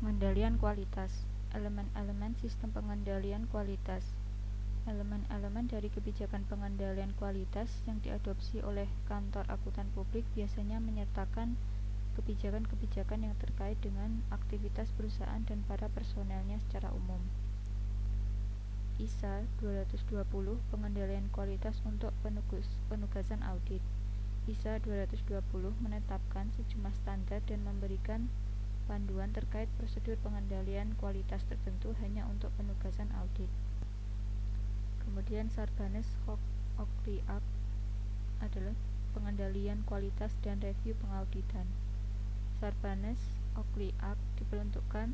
Pengendalian kualitas. Elemen-elemen sistem pengendalian kualitas. Elemen-elemen dari kebijakan pengendalian kualitas yang diadopsi oleh kantor akuntan publik biasanya menyertakan kebijakan-kebijakan yang terkait dengan aktivitas perusahaan dan para personelnya secara umum. ISA 220 Pengendalian kualitas untuk penugasan audit. ISA 220 menetapkan sejumlah standar dan memberikan panduan terkait prosedur pengendalian kualitas tertentu hanya untuk penugasan audit. Kemudian Sarbanes-Oxley Act adalah pengendalian kualitas dan review pengauditan. Sarbanes-Oxley Act diperuntukkan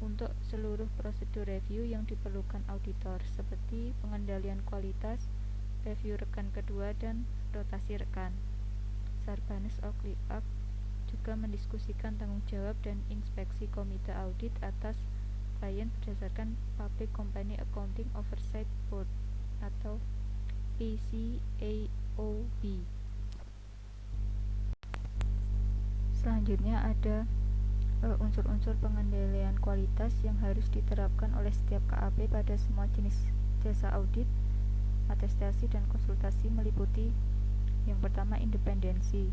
untuk seluruh prosedur review yang diperlukan auditor, seperti pengendalian kualitas, review rekan kedua, dan rotasi rekan. Sarbanes-Oxley Act juga mendiskusikan tanggung jawab dan inspeksi komite audit atas klien berdasarkan Public Company Accounting Oversight Board atau PCAOB. Selanjutnya ada unsur-unsur pengendalian kualitas yang harus diterapkan oleh setiap KAP pada semua jenis jasa audit, atestasi, dan konsultasi meliputi yang pertama independensi.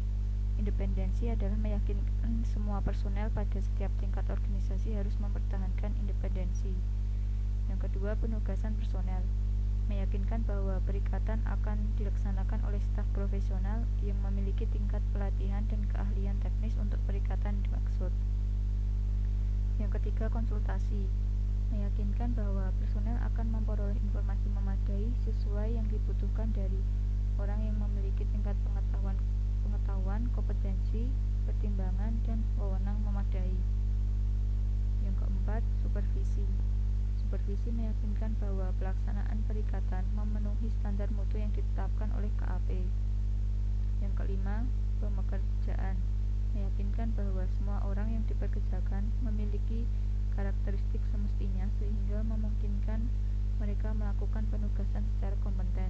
Independensi adalah meyakinkan semua personel pada setiap tingkat organisasi harus mempertahankan independensi. Yang kedua, penugasan personel. Meyakinkan bahwa perikatan akan dilaksanakan oleh staf profesional yang memiliki tingkat pelatihan dan keahlian teknis untuk perikatan dimaksud. Yang ketiga, konsultasi. Meyakinkan bahwa personel akan memperoleh informasi memadai sesuai yang dibutuhkan dari orang yang memiliki tingkat pengetahuan, kompetensi, pertimbangan, dan wewenang memadai. Yang keempat, supervisi. Supervisi meyakinkan bahwa pelaksanaan perikatan memenuhi standar mutu yang ditetapkan oleh KAP. Yang kelima, pemekerjaan. Meyakinkan bahwa semua orang yang dipekerjakan memiliki karakteristik semestinya sehingga memungkinkan mereka melakukan penugasan secara kompeten.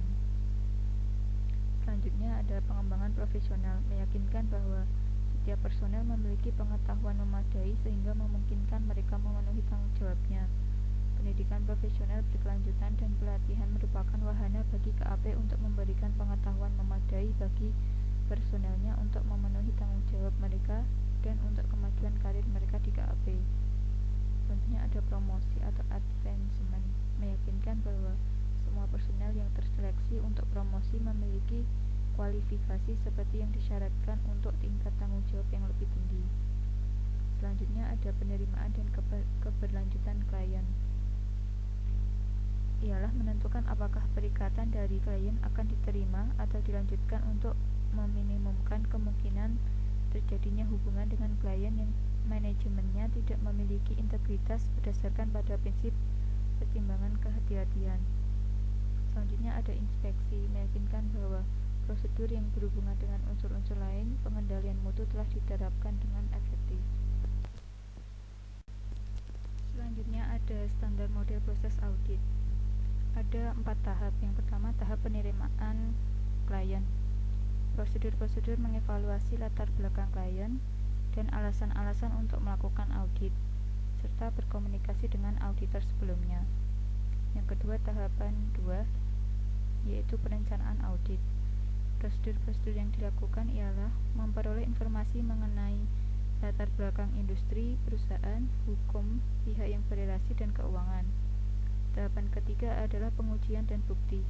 Selanjutnya ada pengembangan profesional, meyakinkan bahwa setiap personel memiliki pengetahuan memadai sehingga memungkinkan mereka memenuhi tanggung jawabnya. Pendidikan profesional berkelanjutan dan pelatihan merupakan wahana bagi KAP untuk memberikan pengetahuan memadai bagi personelnya untuk memenuhi tanggung jawab mereka dan untuk kemajuan karir mereka di KAP. Selanjutnya ada promosi atau advancement, meyakinkan bahwa semua personel yang terseleksi untuk promosi memiliki kualifikasi seperti yang disyaratkan untuk tingkat tanggung jawab yang lebih tinggi. Selanjutnya ada penerimaan dan keberlanjutan klien. Ialah menentukan apakah perikatan dari klien akan diterima atau dilanjutkan untuk meminimumkan kemungkinan terjadinya hubungan dengan klien yang manajemennya tidak memiliki integritas berdasarkan pada prinsip pertimbangan kehati-hatian. Selanjutnya ada inspeksi, meyakinkan bahwa prosedur yang berhubungan dengan unsur-unsur lain pengendalian mutu telah diterapkan dengan efektif. Selanjutnya ada standar model proses audit. Ada 4 tahap. Yang pertama, tahap penerimaan klien. Prosedur-prosedur mengevaluasi latar belakang klien dan alasan-alasan untuk melakukan audit, serta berkomunikasi dengan auditor sebelumnya. Yang kedua, tahapan 2, yaitu perencanaan audit. Prosedur-prosedur yang dilakukan ialah memperoleh informasi mengenai latar belakang industri, perusahaan, hukum, pihak yang berrelasi, dan keuangan. Tahapan ketiga adalah pengujian dan bukti.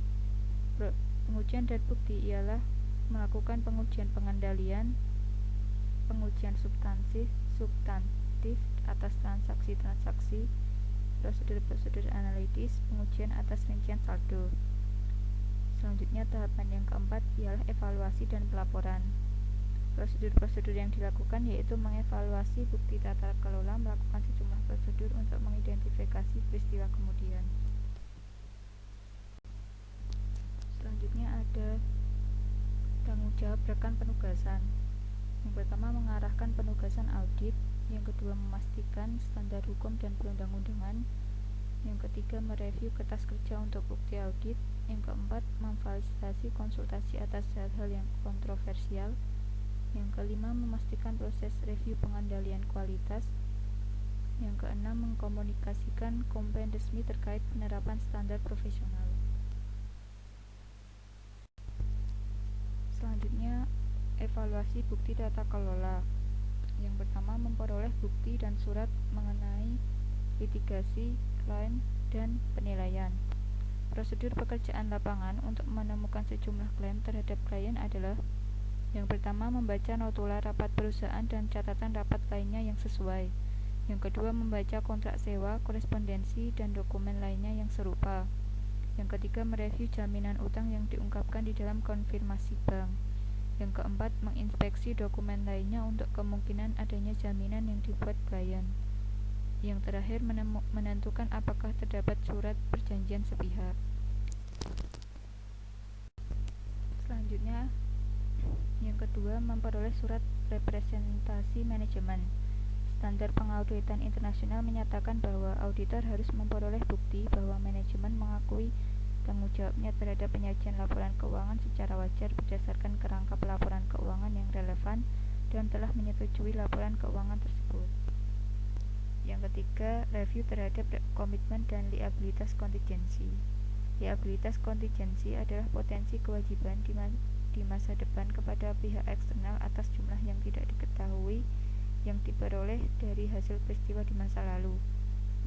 Pengujian dan bukti ialah melakukan pengujian pengendalian, pengujian substantif atas transaksi-transaksi, prosedur-prosedur analitis, pengujian atas rincian saldo. Selanjutnya tahapan yang keempat ialah evaluasi dan pelaporan. Prosedur-prosedur yang dilakukan yaitu mengevaluasi bukti tata kelola, melakukan sejumlah prosedur untuk mengidentifikasi peristiwa kemudian. Selanjutnya ada tanggung jawab rekan penugasan. Yang pertama, mengarahkan penugasan audit. Yang kedua, memastikan standar hukum dan perundang-undangan. Yang ketiga, mereview kertas kerja untuk bukti audit. Yang keempat, memfasilitasi konsultasi atas hal-hal yang kontroversial. Yang kelima, memastikan proses review pengendalian kualitas. Yang keenam, mengkomunikasikan komplain resmi terkait penerapan standar profesional. Selanjutnya, evaluasi bukti tata kelola. Yang pertama, memperoleh bukti dan surat mengenai litigasi, klaim, dan penilaian. Prosedur pekerjaan lapangan untuk menemukan sejumlah klaim terhadap klien adalah: yang pertama, membaca notula rapat perusahaan dan catatan rapat lainnya yang sesuai. Yang kedua, membaca kontrak sewa, korespondensi, dan dokumen lainnya yang serupa. Yang ketiga, mereview jaminan utang yang diungkapkan di dalam konfirmasi bank. Yang keempat, menginspeksi dokumen lainnya untuk kemungkinan adanya jaminan yang dibuat klien. Yang terakhir, menentukan apakah terdapat surat perjanjian sepihak. Selanjutnya, yang kedua, memperoleh surat representasi manajemen. Standar pengauditan internasional menyatakan bahwa auditor harus memperoleh bukti bahwa manajemen mengakui tanggung jawabnya terhadap penyajian laporan keuangan secara wajar berdasarkan kerangka pelaporan keuangan yang relevan dan telah menyetujui laporan keuangan tersebut. Yang ketiga, review terhadap komitmen dan liabilitas kontingensi. Liabilitas kontingensi adalah potensi kewajiban di masa depan kepada pihak eksternal atas jumlah yang tidak diketahui yang diperoleh dari hasil peristiwa di masa lalu,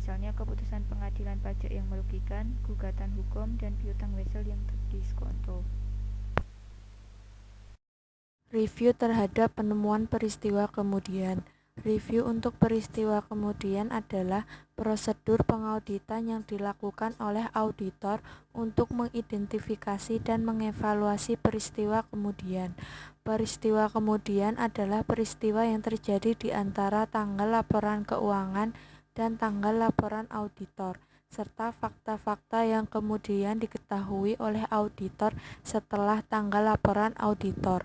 misalnya keputusan pengadilan pajak yang merugikan, gugatan hukum, dan piutang wesel yang terdiskonto. Review terhadap penemuan peristiwa kemudian. Review untuk peristiwa kemudian adalah prosedur pengauditan yang dilakukan oleh auditor untuk mengidentifikasi dan mengevaluasi peristiwa kemudian. Peristiwa kemudian adalah peristiwa yang terjadi di antara tanggal laporan keuangan dan tanggal laporan auditor, serta fakta-fakta yang kemudian diketahui oleh auditor setelah tanggal laporan auditor.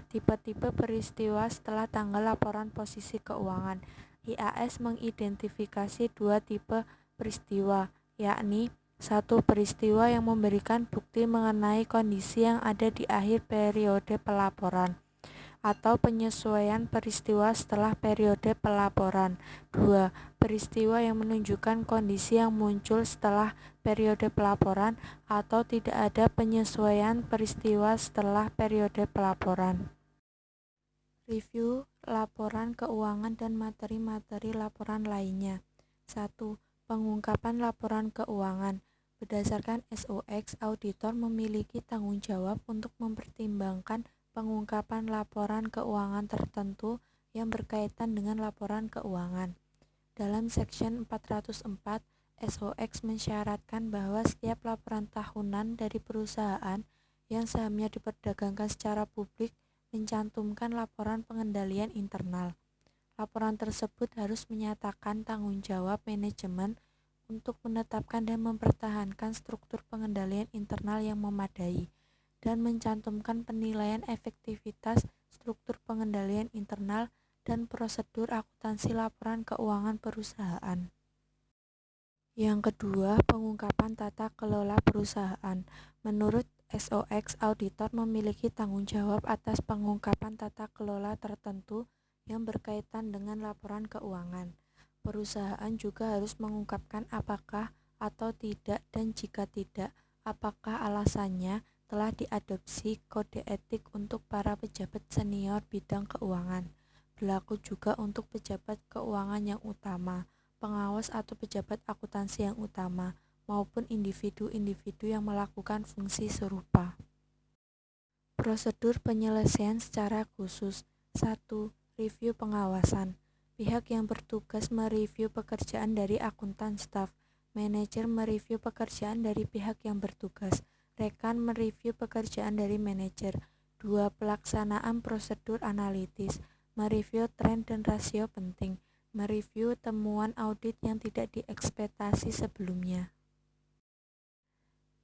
Tipe-tipe peristiwa setelah tanggal laporan posisi keuangan. IAS mengidentifikasi dua tipe peristiwa, yakni satu, peristiwa yang memberikan bukti mengenai kondisi yang ada di akhir periode pelaporan atau penyesuaian peristiwa setelah periode pelaporan. 2. Peristiwa yang menunjukkan kondisi yang muncul setelah periode pelaporan atau tidak ada penyesuaian peristiwa setelah periode pelaporan. Review laporan keuangan dan materi-materi laporan lainnya. 1. Pengungkapan laporan keuangan. Berdasarkan SOX, auditor memiliki tanggung jawab untuk mempertimbangkan pengungkapan laporan keuangan tertentu yang berkaitan dengan laporan keuangan. Dalam Section 404, SOX mensyaratkan bahwa setiap laporan tahunan dari perusahaan yang sahamnya diperdagangkan secara publik mencantumkan laporan pengendalian internal. Laporan tersebut harus menyatakan tanggung jawab manajemen untuk menetapkan dan mempertahankan struktur pengendalian internal yang memadai dan mencantumkan penilaian efektivitas struktur pengendalian internal dan prosedur akuntansi laporan keuangan perusahaan. Yang kedua, pengungkapan tata kelola perusahaan. Menurut SOX, auditor memiliki tanggung jawab atas pengungkapan tata kelola tertentu yang berkaitan dengan laporan keuangan. Perusahaan juga harus mengungkapkan apakah atau tidak, dan jika tidak, apakah alasannya telah diadopsi kode etik untuk para pejabat senior bidang keuangan. Berlaku juga untuk pejabat keuangan yang utama, pengawas atau pejabat akuntansi yang utama, maupun individu-individu yang melakukan fungsi serupa. Prosedur penyelesaian secara khusus. 1. Review pengawasan. Pihak yang bertugas mereview pekerjaan dari akuntan staf. Manajer mereview pekerjaan dari pihak yang bertugas. Rekan mereview pekerjaan dari manajer. 2. Pelaksanaan prosedur analitis. Mereview tren dan rasio penting. Mereview temuan audit yang tidak diekspektasi sebelumnya.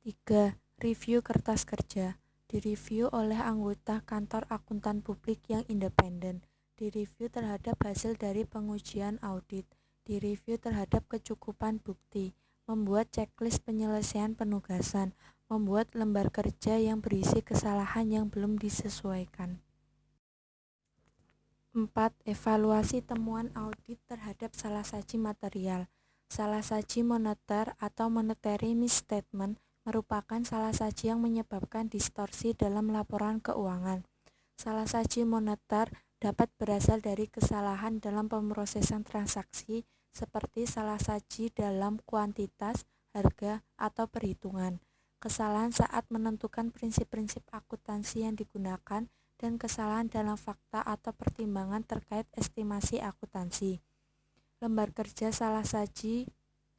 3. Review kertas kerja. Direview oleh anggota kantor akuntan publik yang independen. Direview terhadap hasil dari pengujian audit. Direview terhadap kecukupan bukti. Membuat checklist penyelesaian penugasan. Membuat lembar kerja yang berisi kesalahan yang belum disesuaikan. 4. Evaluasi temuan audit terhadap salah saji material. Salah saji moneter atau monetary misstatement merupakan salah saji yang menyebabkan distorsi dalam laporan keuangan. Salah saji moneter dapat berasal dari kesalahan dalam pemrosesan transaksi seperti salah saji dalam kuantitas, harga, atau perhitungan. Kesalahan saat menentukan prinsip-prinsip akuntansi yang digunakan dan kesalahan dalam fakta atau pertimbangan terkait estimasi akuntansi. Lembar kerja salah saji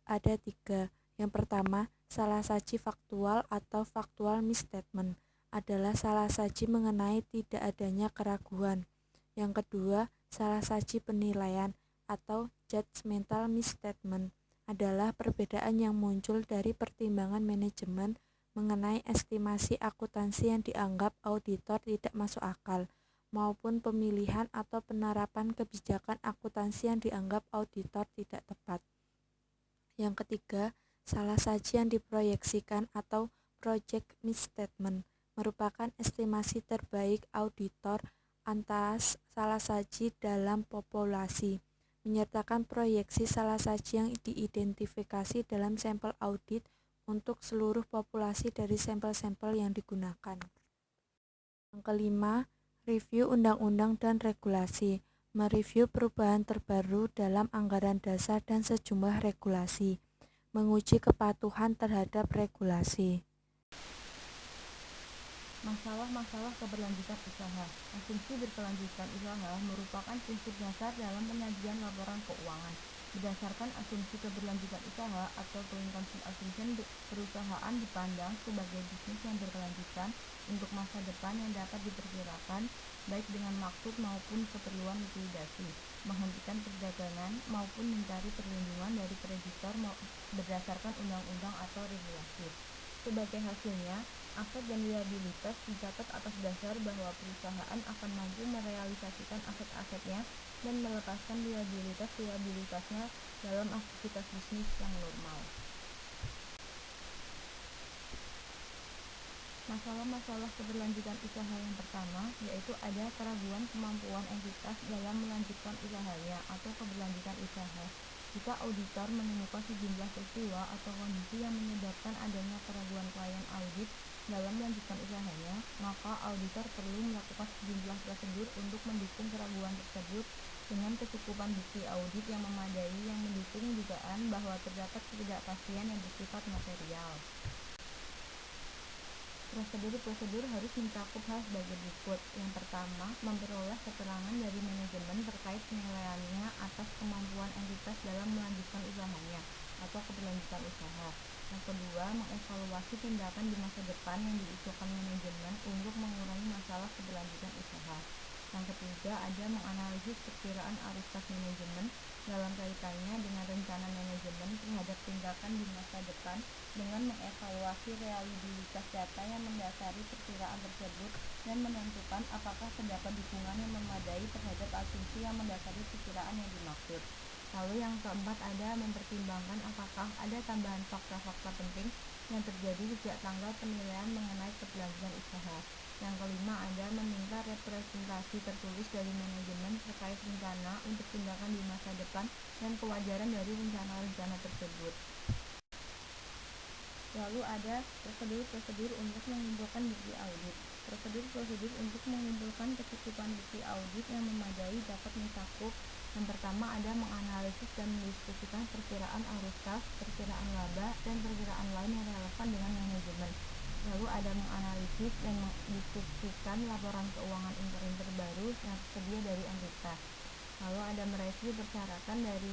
ada 3. Yang pertama, salah saji faktual atau factual misstatement adalah salah saji mengenai tidak adanya keraguan. Yang kedua, salah saji penilaian atau judgmental misstatement adalah perbedaan yang muncul dari pertimbangan manajemen mengenai estimasi akuntansi yang dianggap auditor tidak masuk akal, maupun pemilihan atau penerapan kebijakan akuntansi yang dianggap auditor tidak tepat. Yang ketiga, salah saji yang diproyeksikan atau project misstatement merupakan estimasi terbaik auditor atas salah saji dalam populasi, menyertakan proyeksi salah saji yang diidentifikasi dalam sampel audit untuk seluruh populasi dari sampel-sampel yang digunakan. Yang kelima, review undang-undang dan regulasi. Mereview perubahan terbaru dalam anggaran dasar dan sejumlah regulasi. Menguji kepatuhan terhadap regulasi. Masalah-masalah keberlanjutan usaha. Asumsi berkelanjutan usaha merupakan prinsip dasar dalam penyajian laporan keuangan. Berdasarkan asumsi keberlanjutan usaha atau going concern assumption, perusahaan dipandang sebagai bisnis yang berkelanjutan untuk masa depan yang dapat diperkirakan baik dengan maksud maupun keperluan likuidasi, menghentikan perdagangan maupun mencari perlindungan dari kreditor berdasarkan undang-undang atau regulasi. Sebagai hasilnya, aset dan liabilitas dicatat atas dasar bahwa perusahaan akan mampu merealisasikan aset-asetnya dan melepaskan liabilitasnya dalam aktivitas bisnis yang normal. Masalah-masalah keberlanjutan usaha yang pertama yaitu ada keraguan kemampuan entitas dalam melanjutkan usahanya atau keberlanjutan usaha. Jika auditor menemukan sejumlah peristiwa atau kondisi yang menyebabkan adanya keraguan klien audit dalam melanjutkan usahanya, maka auditor perlu melakukan sejumlah prosedur untuk mendukung keraguan tersebut dengan kecukupan bukti audit yang memadai yang mendukung dugaan bahwa terdapat ketidakpastian yang bersifat material. Prosedur harus mencakup hal sebagai berikut. Yang pertama, memperoleh keterangan dari manajemen terkait penilaiannya atas kemampuan entitas dalam melanjutkan usahanya atau keberlanjutan usaha. Yang kedua, mengevaluasi tindakan di masa depan yang diusulkan manajemen untuk mengurangi masalah keberlanjutan usaha. Yang ketiga, ada menganalisis perkiraan arus kas manajemen dalam kaitannya dengan rencana manajemen terhadap tindakan di masa depan dengan mengevaluasi reliabilitas data yang mendasari perkiraan tersebut dan menentukan apakah terdapat dukungan yang memadai terhadap asumsi yang mendasari perkiraan yang dimaksud. Lalu yang keempat, ada mempertimbangkan apakah ada tambahan fakta-fakta penting yang terjadi sejak tanggal penilaian mengenai keberlanjutan usaha. Yang kelima, ada meminta representasi tertulis dari manajemen terkait rencana untuk tindakan di masa depan dan kewajaran dari rencana-rencana tersebut. Lalu ada prosedur untuk mengumpulkan bukti audit. Prosedur untuk mengumpulkan kecukupan bukti audit yang memadai dapat mencakup: yang pertama, ada menganalisis dan mendiskusikan perkiraan arus kas, perkiraan laba, dan perkiraan lain yang relevan dengan manajemen. Lalu ada menganalisis dan mendiskusikan laporan keuangan interim terbaru yang tersedia dari entitas. Lalu ada mereview persyaratan dari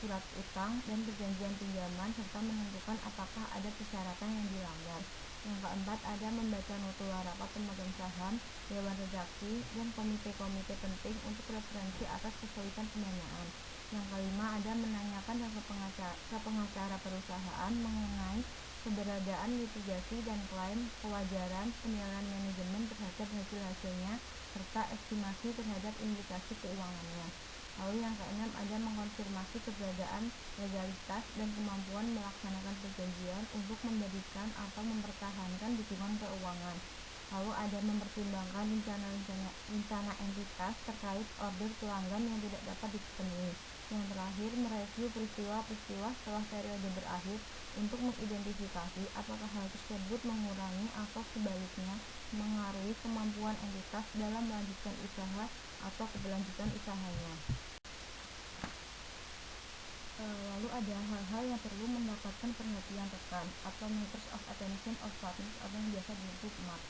surat utang dan perjanjian pinjaman serta menentukan apakah ada persyaratan yang dilanggar. Yang keempat, ada membaca notua rapat pemegang saham, dewan redaksi, dan komite-komite penting untuk referensi atas kesulitan pendanaan. Yang kelima, ada menanyakan ke pengacara perusahaan mengenai keberadaan litigasi dan klaim kewajaran penilaian manajemen terhadap hasil-hasilnya serta estimasi terhadap implikasi keuangannya. Lalu yang keenam, ada mengkonfirmasi keberadaan legalitas dan kemampuan melaksanakan perjanjian untuk memberikan atau mempertahankan dukungan keuangan. Lalu ada mempertimbangkan rencana entitas terkait order pelanggan yang tidak dapat dipenuhi. Yang terakhir, mereview peristiwa-peristiwa setelah periode berakhir untuk mengidentifikasi apakah hal tersebut mengurangi atau sebaliknya mengaruhi kemampuan entitas dalam melanjutkan usaha atau keberlanjutan usahanya. Lalu ada hal-hal yang perlu mendapatkan perhatian rekan atau matters of attention of partners atau yang biasa disebut MAP.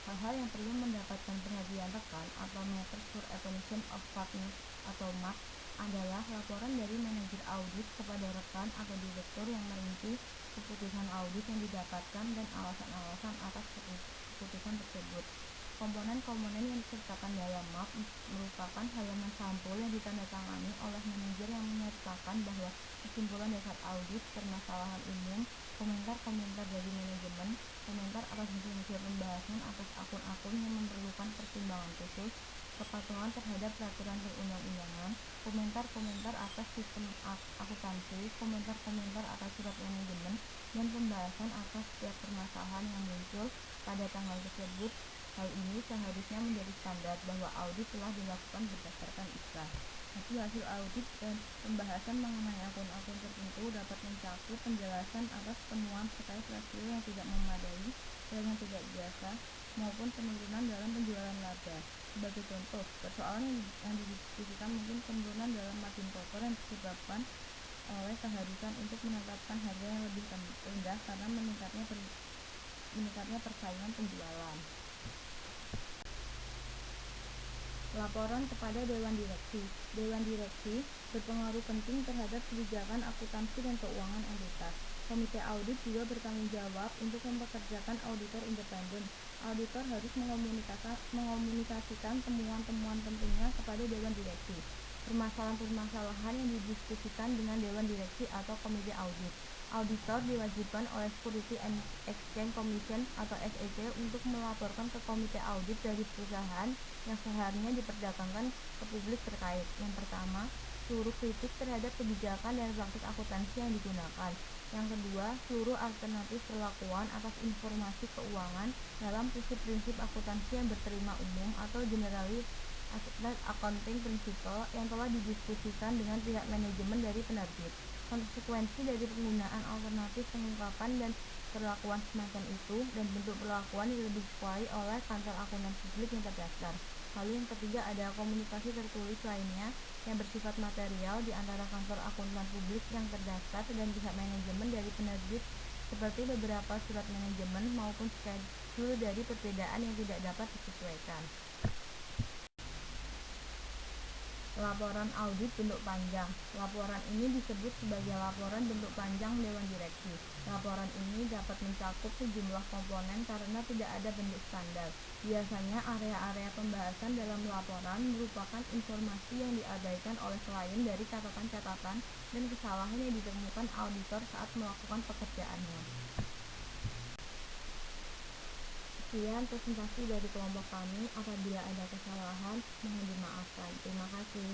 Hal-hal yang perlu mendapatkan perhatian rekan atau matters for attention of partners atau MAP adalah laporan dari manajer audit kepada rekan atau direktur yang merinci keputusan audit yang didapatkan dan alasan-alasan atas keputusan tersebut. Komponen-komponen yang disertakan dalam MAP merupakan halaman sampul yang ditandatangani oleh manajer yang menyertakan bahwa kesimpulan dasar audit, permasalahan umum, komentar-komentar dari manajemen, komentar atas hasil pembahasan atas akun-akun yang memerlukan pertimbangan khusus, kepatuhan terhadap peraturan perundang-undangan, komentar-komentar atas sistem akuntansi, komentar-komentar atas surat manajemen, dan pembahasan atas setiap permasalahan yang muncul pada tanggal tersebut. Hal ini seharusnya menjadi standar bahwa audit telah dilakukan berdasarkan ISA. Hasil audit dan pembahasan mengenai akun-akun tertentu dapat mencakup penjelasan atas temuan terkait rasio yang tidak memadai dan yang tidak biasa maupun penurunan dalam penjualan laba. Sebagai contoh, persoalan yang didiskusikan mungkin penurunan dalam margin kotor yang disebabkan oleh keharusan untuk menetapkan harga yang lebih rendah karena meningkatnya persaingan penjualan. Laporan kepada Dewan Direksi. Dewan Direksi berpengaruh penting terhadap kebijakan akuntansi dan keuangan entitas. Komite audit juga bertanggung jawab untuk mempekerjakan auditor independen. Auditor harus mengomunikasikan temuan-temuan pentingnya kepada Dewan Direksi. Permasalahan-permasalahan yang didiskusikan dengan Dewan Direksi atau Komite Audit. Auditor diwajibkan oleh Securities and Exchange Commission atau SEC untuk melaporkan ke komite audit dari perusahaan yang seharusnya diperdagangkan ke publik terkait. Yang pertama, seluruh kritik terhadap kebijakan dan praktik akuntansi yang digunakan. Yang kedua, seluruh alternatif perlakuan atas informasi keuangan dalam prinsip-prinsip akuntansi yang berterima umum atau generally accepted accounting principle yang telah didiskusikan dengan pihak manajemen dari penerbit. Konsekuensi dari penggunaan alternatif pengungkapan dan perlakuan semacam itu dan bentuk perlakuan yang disukai oleh kantor akuntan publik yang terdaftar. Lalu yang ketiga ada komunikasi tertulis lainnya yang bersifat material di antara kantor akuntan publik yang terdaftar dan pihak manajemen dari penerbit seperti beberapa surat manajemen maupun schedule dari perbedaan yang tidak dapat disesuaikan. Laporan audit bentuk panjang. Laporan ini disebut sebagai laporan bentuk panjang Dewan Direksi. Laporan ini dapat mencakup sejumlah komponen karena tidak ada bentuk standar. Biasanya area-area pembahasan dalam laporan merupakan informasi yang diabaikan oleh klien dari catatan-catatan dan kesalahan yang ditemukan auditor saat melakukan pekerjaannya. Sekian presentasi dari kelompok kami. Apabila ada kesalahan, mohon dimaafkan. Terima kasih.